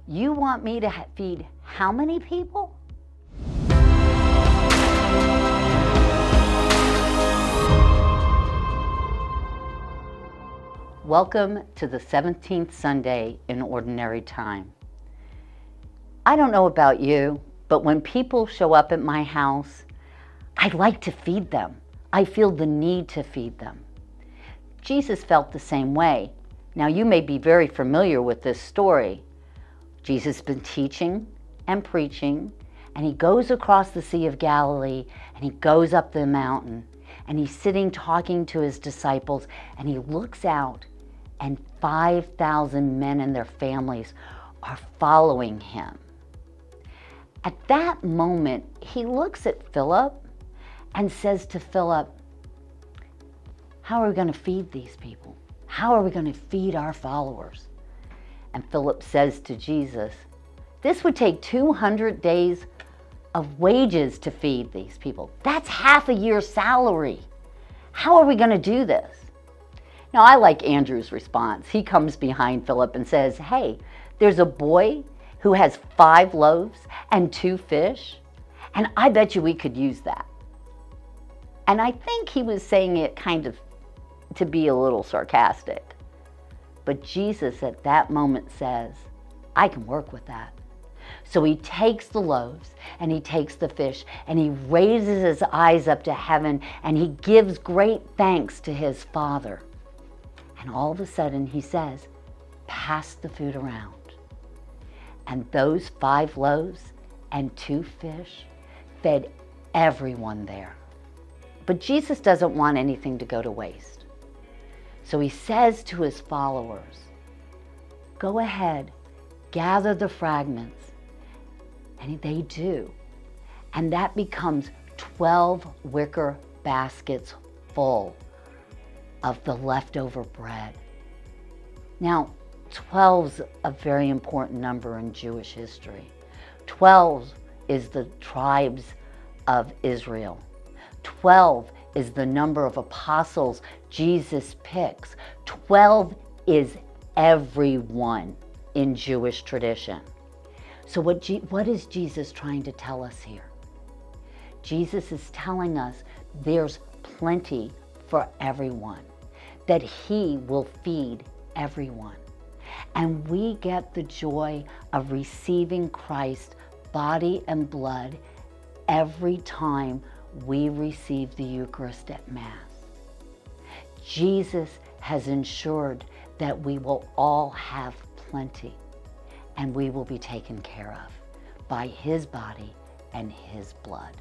You want me to feed how many people? Welcome to the 17th Sunday in Ordinary Time. I don't know about you, but when people show up at my house, I like to feed them. I feel the need to feed them. Jesus felt the same way. Now, you may be very familiar with this story. Jesus has been teaching and preaching, and he goes across the Sea of Galilee, and he goes up the mountain, and he's sitting talking to his disciples, and he looks out, and 5,000 men and their families are following him. At that moment, he looks at Philip and says to Philip, how are we going to feed these people? How are we going to feed our followers? And Philip says to Jesus, this would take 200 days of wages to feed these people. That's half a year's salary. How are we going to do this? Now, I like Andrew's response. He comes behind Philip and says, hey, there's a boy who has 5 loaves and 2 fish, and I bet you we could use that. And I think he was saying it kind of to be a little sarcastic. But Jesus at that moment says, I can work with that. So he takes the loaves and he takes the fish and he raises his eyes up to heaven and he gives great thanks to his Father. And all of a sudden he says, pass the food around. And those 5 loaves and 2 fish fed everyone there. But Jesus doesn't want anything to go to waste. So he says to his followers, go ahead, gather the fragments. And they do. And that becomes 12 wicker baskets full of the leftover bread. Now, 12's a very important number in Jewish history. 12 is the tribes of Israel. 12 is the number of apostles Jesus picks. 12 is everyone in Jewish tradition. So what is Jesus trying to tell us here? Jesus is telling us there's plenty for everyone, that he will feed everyone. And we get the joy of receiving Christ's body and blood every time we receive the Eucharist at Mass. Jesus has ensured that we will all have plenty and we will be taken care of by his body and his blood.